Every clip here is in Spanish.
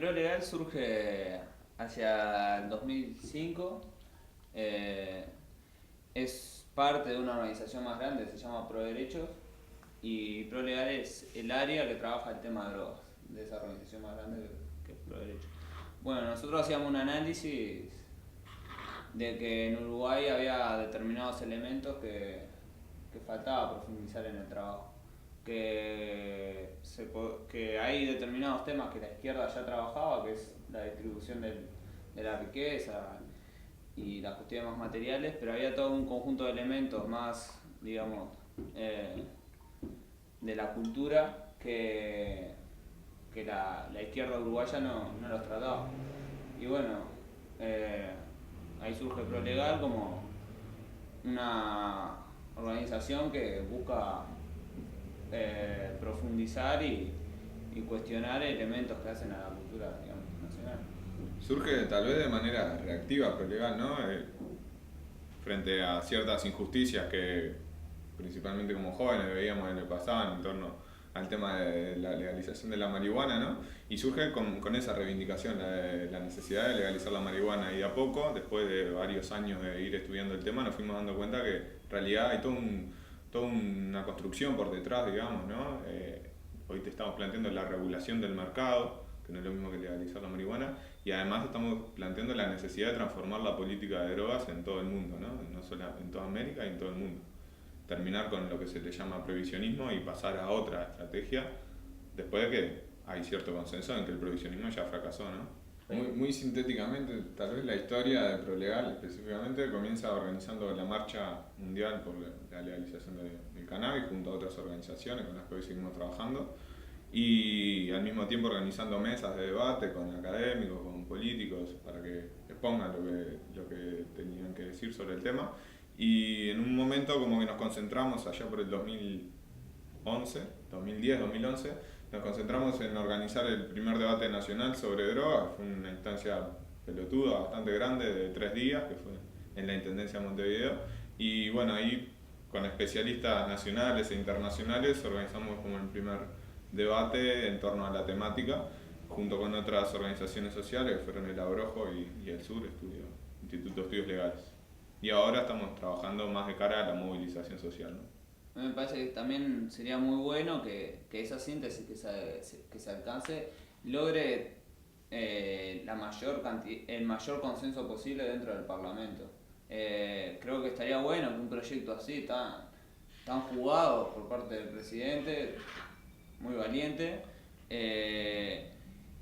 ProLegal surge hacia el 2005. eh, es parte de una organización más grande, se llama ProDerechos, y ProLegal es el área que trabaja el tema de drogas, de esa organización más grande que es ProDerechos. Bueno, nosotros hacíamos un análisis de que en Uruguay había determinados elementos que faltaba profundizar en el trabajo. Que hay determinados temas que la izquierda ya trabajaba, que es la distribución de la riqueza y las cuestiones más materiales, pero había todo un conjunto de elementos más, digamos, eh, de la cultura que la izquierda uruguaya no los trataba. Y bueno, eh, ahí surge ProLegal como una organización que busca profundizar y cuestionar elementos que hacen a la cultura, digamos, nacional. Surge tal vez de manera reactiva, pero legal, ¿no? Frente a ciertas injusticias que principalmente como jóvenes veíamos en el pasado en torno al tema de la legalización de la marihuana, ¿no? Y surge con esa reivindicación, la necesidad de legalizar la marihuana y de a poco, después de varios años de ir estudiando el tema, nos fuimos dando cuenta que en realidad hay toda una construcción por detrás, digamos, ¿no? Hoy te estamos planteando la regulación del mercado, que no es lo mismo que legalizar la marihuana, y además estamos planteando la necesidad de transformar la política de drogas en todo el mundo, ¿no? No solo en toda América y en todo el mundo. Terminar con lo que se le llama prohibicionismo y pasar a otra estrategia después de que hay cierto consenso en que el prohibicionismo ya fracasó, ¿no? Muy sintéticamente, tal vez la historia de ProLegal específicamente comienza organizando la marcha mundial por la legalización del cannabis junto a otras organizaciones con las que hoy seguimos trabajando y al mismo tiempo organizando mesas de debate con académicos, con políticos para que expongan lo que tenían que decir sobre el tema y en un momento como que nos concentramos allá por el 2011, 2010, 2011, nos concentramos en organizar el primer debate nacional sobre drogas. Fue una instancia pelotuda, bastante grande, de 3 días, que fue en la Intendencia de Montevideo. Y bueno, ahí con especialistas nacionales e internacionales organizamos como el primer debate en torno a la temática, junto con otras organizaciones sociales que fueron el Abrojo y el Sur, Instituto de Estudios Legales. Y ahora estamos trabajando más de cara a la movilización social, ¿no? A mí me parece que también sería muy bueno que esa síntesis que se alcance logre el mayor consenso posible dentro del Parlamento. Creo que estaría bueno que un proyecto así, tan jugado por parte del presidente, muy valiente,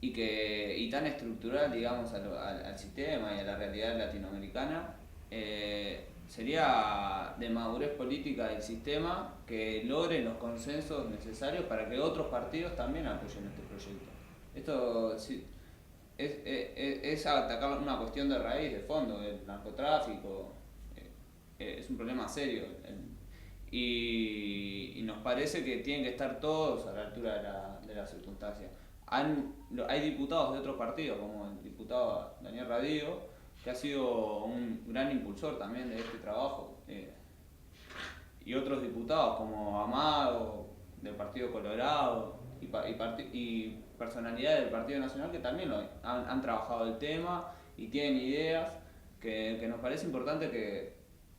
y tan estructural, digamos, al sistema y a la realidad latinoamericana, sería de madurez política del sistema que logre los consensos necesarios para que otros partidos también apoyen este proyecto. Esto sí, es atacar una cuestión de raíz, de fondo, el narcotráfico. Es un problema serio. Y nos parece que tienen que estar todos a la altura de la circunstancia. Hay diputados de otros partidos, como el diputado Daniel Radío, que ha sido un gran impulsor también de este trabajo, y otros diputados como Amado, del Partido Colorado, y personalidades del Partido Nacional que también han trabajado el tema y tienen ideas que nos parece importante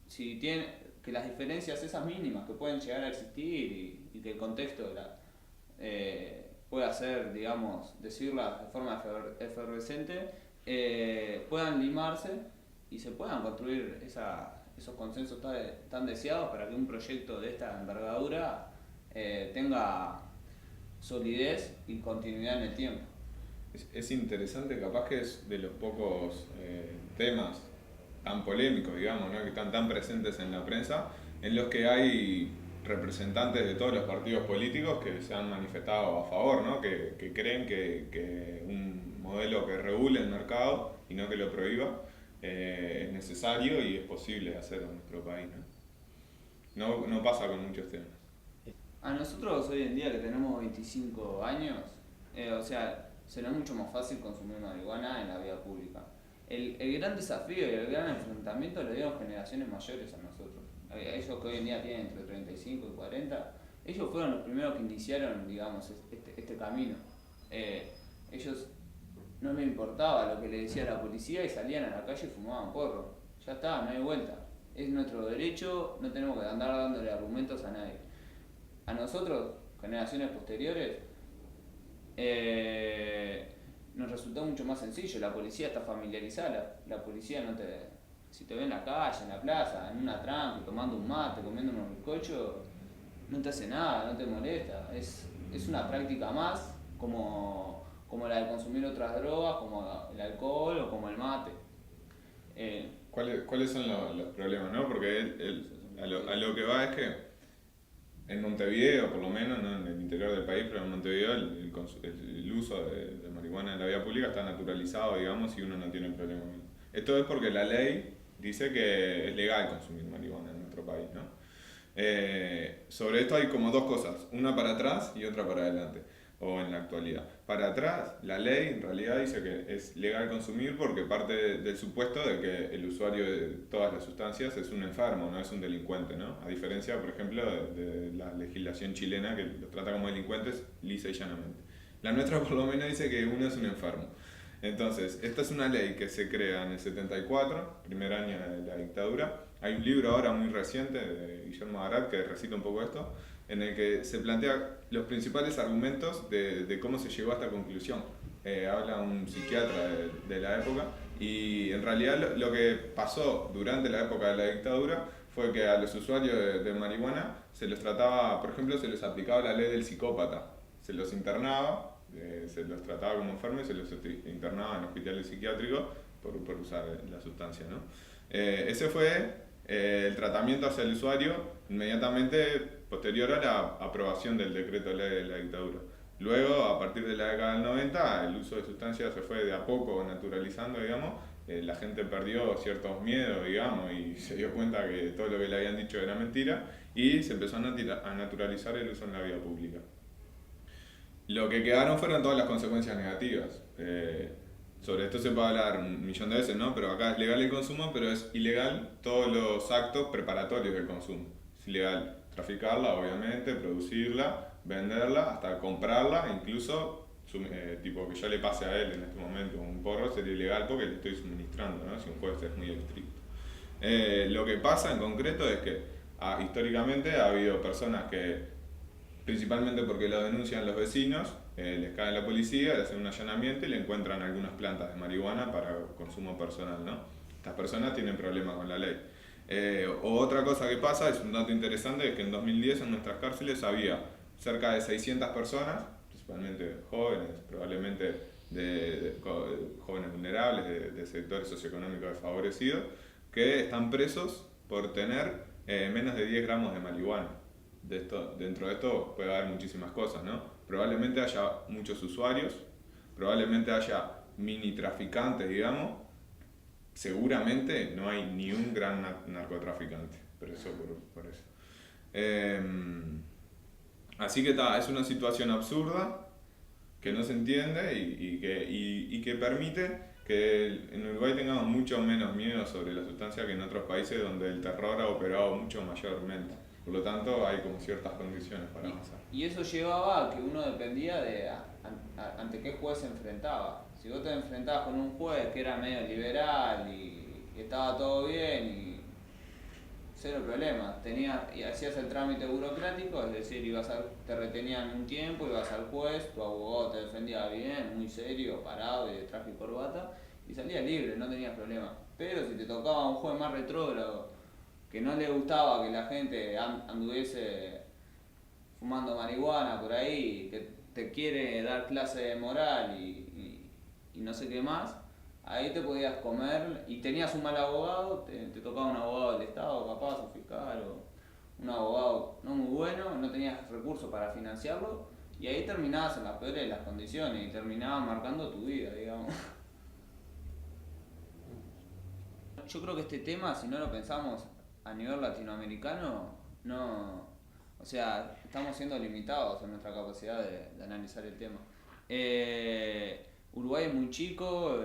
si tienen, que las diferencias esas mínimas que pueden llegar a existir y que el contexto pueda ser, digamos, decirlas de forma efervescente, puedan limarse y se puedan construir esos consensos tan deseados para que un proyecto de esta envergadura tenga solidez y continuidad en el tiempo. Es interesante, capaz que es de los pocos temas tan polémicos, digamos, ¿no? Que están tan presentes en la prensa, en los que hay representantes de todos los partidos políticos que se han manifestado a favor, ¿no? Que creen que un modelo que regule el mercado y no que lo prohíba es necesario y es posible hacer en nuestro país, no pasa con muchos temas. A nosotros hoy en día que tenemos 25 años, o sea, se nos es mucho más fácil consumir marihuana en la vía pública. El gran desafío y el gran enfrentamiento lo dieron generaciones mayores a nosotros. Ellos que hoy en día tienen entre 35 y 40, ellos fueron los primeros que iniciaron, digamos, este camino. Ellos no le importaba lo que le decía la policía y salían a la calle y fumaban porro. Ya está, no hay vuelta. Es nuestro derecho, no tenemos que andar dándole argumentos a nadie. A nosotros, generaciones posteriores, nos resultó mucho más sencillo. La policía está familiarizada. La policía no te. Si te ve en la calle, en la plaza, en una tranqui, tomando un mate, comiendo unos bizcochos, no te hace nada, no te molesta. Es una práctica más como la de consumir otras drogas, como el alcohol o como el mate. Eh, ¿Cuáles son los problemas, no? Porque a lo que va es que en Montevideo, por lo menos, no en el interior del país, pero en Montevideo el uso de marihuana en la vía pública está naturalizado, digamos, y uno no tiene problema con eso. Esto es porque la ley dice que es legal consumir marihuana en nuestro país, ¿no? Sobre esto hay como dos cosas, una para atrás y otra para adelante, o en la actualidad. Para atrás, la ley en realidad dice que es legal consumir porque parte del supuesto de que el usuario de todas las sustancias es un enfermo, no es un delincuente, ¿no? A diferencia, por ejemplo, de la legislación chilena que los trata como delincuentes lisa y llanamente. La nuestra por lo menos dice que uno es un enfermo. Entonces, esta es una ley que se crea en el 74, primer año de la dictadura. Hay un libro ahora muy reciente de Guillermo Arat que recita un poco esto, en el que se plantea los principales argumentos de cómo se llegó a esta conclusión. Habla un psiquiatra de la época y en realidad lo que pasó durante la época de la dictadura fue que a los usuarios de marihuana se los trataba, por ejemplo, se les aplicaba la ley del psicópata, se los internaba, se los trataba como enfermos y se los internaba en hospitales psiquiátricos por usar la sustancia, ¿no? Ese fue el tratamiento hacia el usuario inmediatamente posterior a la aprobación del decreto de ley de la dictadura. Luego, a partir de la década del 90, el uso de sustancias se fue de a poco naturalizando, digamos. La gente perdió ciertos miedos, digamos, y se dio cuenta que todo lo que le habían dicho era mentira y se empezó a naturalizar el uso en la vía pública. Lo que quedaron fueron todas las consecuencias negativas. Sobre esto se puede hablar un millón de veces, ¿no? Pero acá es legal el consumo, pero es ilegal todos los actos preparatorios del consumo. Es ilegal traficarla, obviamente, producirla, venderla, hasta comprarla, incluso tipo que yo le pase a él en este momento un porro sería ilegal porque le estoy suministrando, ¿no? Si un juez es muy estricto. Lo que pasa en concreto es que históricamente ha habido personas que, principalmente porque lo denuncian los vecinos, les cae la policía, le hacen un allanamiento y le encuentran algunas plantas de marihuana para consumo personal, ¿no? Estas personas tienen problemas con la ley. Otra cosa que pasa, es un dato interesante, es que en 2010 en nuestras cárceles había cerca de 600 personas, principalmente jóvenes, probablemente jóvenes vulnerables, de sectores socioeconómicos desfavorecidos, que están presos por tener menos de 10 gramos de marihuana. Dentro de esto puede haber muchísimas cosas, ¿no? Probablemente haya muchos usuarios, probablemente haya mini traficantes, digamos. Seguramente no hay ni un gran narcotraficante, pero eso por eso. Así que es una situación absurda que no se entiende y que permite que en Uruguay tengamos mucho menos miedo sobre la sustancia que en otros países donde el terror ha operado mucho mayormente. Por lo tanto, hay como ciertas condiciones para avanzar. Y eso llevaba a que uno dependía de ante qué juez se enfrentaba. Si vos te enfrentabas con un juez que era medio liberal y estaba todo bien y cero problema, y hacías el trámite burocrático, es decir, te retenían un tiempo, ibas al juez, tu abogado te defendía bien, muy serio, parado y de traje y corbata, y salías libre, no tenías problema. Pero si te tocaba un juez más retrógrado, que no le gustaba que la gente anduviese fumando marihuana por ahí, que te quiere dar clase de moral y no sé qué más, ahí te podías comer y tenías un mal abogado, te tocaba un abogado del Estado, capaz, un fiscal o un abogado no muy bueno, no tenías recursos para financiarlo y ahí terminabas en las peores de las condiciones y terminabas marcando tu vida, digamos. Yo creo que este tema, si no lo pensamos a nivel latinoamericano, no, o sea, estamos siendo limitados en nuestra capacidad de analizar el tema. Uruguay es muy chico,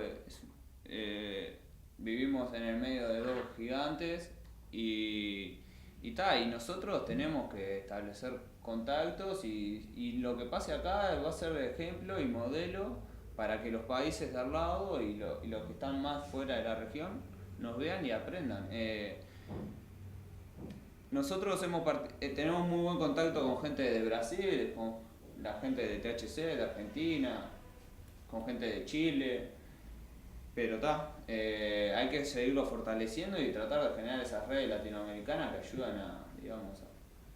vivimos en el medio de dos gigantes y nosotros tenemos que establecer contactos y lo que pase acá va a ser de ejemplo y modelo para que los países de al lado y los que están más fuera de la región nos vean y aprendan. Nosotros tenemos muy buen contacto con gente de Brasil, con la gente de THC, de Argentina, con gente de Chile, pero hay que seguirlo fortaleciendo y tratar de generar esas redes latinoamericanas que ayudan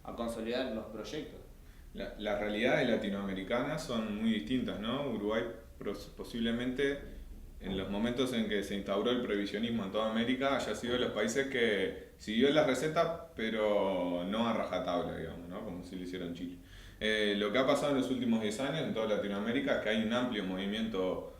a consolidar los proyectos. Las realidades latinoamericanas son muy distintas, ¿no? Uruguay posiblemente en los momentos en que se instauró el previsionismo en toda América haya sido de los países que siguió la receta pero no a rajatabla, digamos, ¿no? Como si lo hicieron en Chile. Lo que ha pasado en los últimos 10 años en toda Latinoamérica es que hay un amplio movimiento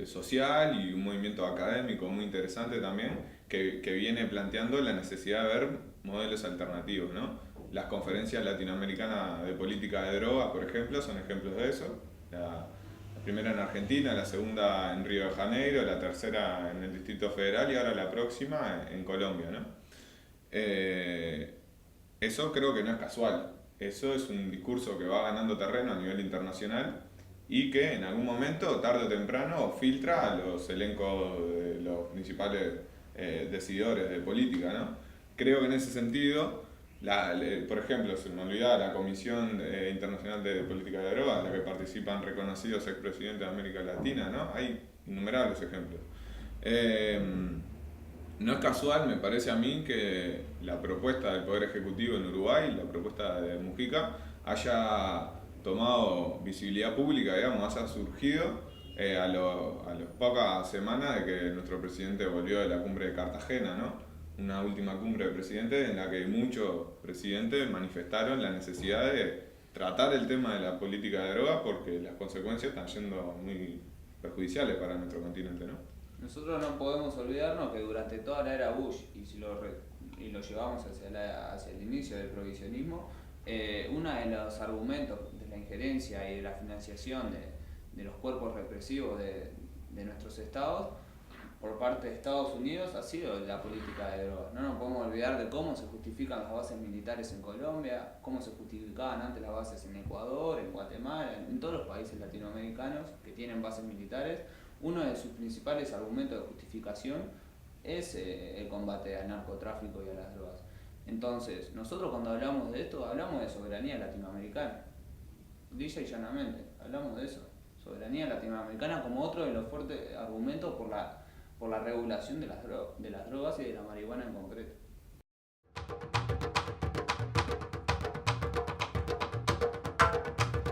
social y un movimiento académico muy interesante también que viene planteando la necesidad de ver modelos alternativos, ¿no? Las conferencias latinoamericanas de política de drogas, por ejemplo, son ejemplos de eso. La primera en Argentina, la segunda en Río de Janeiro, la tercera en el Distrito Federal y ahora la próxima en Colombia, ¿no? Eso creo que no es casual. Eso es un discurso que va ganando terreno a nivel internacional y que en algún momento, tarde o temprano, filtra a los elencos de los principales decididores de política, ¿no? Creo que en ese sentido, por ejemplo, se me olvidaba la Comisión Internacional de Política de Drogas, en la que participan reconocidos expresidentes de América Latina, ¿no? Hay innumerables ejemplos. No es casual, me parece a mí, que la propuesta del Poder Ejecutivo en Uruguay, la propuesta de Mujica, haya tomado visibilidad pública, digamos, haya surgido a las pocas semanas de que nuestro presidente volvió de la cumbre de Cartagena, ¿no? Una última cumbre de presidentes en la que muchos presidentes manifestaron la necesidad de tratar el tema de la política de drogas porque las consecuencias están siendo muy perjudiciales para nuestro continente, ¿no? Nosotros no podemos olvidarnos que durante toda la era Bush, y lo llevamos hacia el inicio del provisionismo, uno de los argumentos de la injerencia y de la financiación de los cuerpos represivos de nuestros estados por parte de Estados Unidos ha sido la política de drogas. No nos podemos olvidar de cómo se justifican las bases militares en Colombia, cómo se justificaban antes las bases en Ecuador, en Guatemala, en todos los países latinoamericanos que tienen bases militares. Uno de sus principales argumentos de justificación es el combate al narcotráfico y a las drogas. Entonces, nosotros cuando hablamos de esto, hablamos de soberanía latinoamericana. Lisa y llanamente, hablamos de eso. Soberanía latinoamericana como otro de los fuertes argumentos por la regulación de las drogas y de la marihuana en concreto.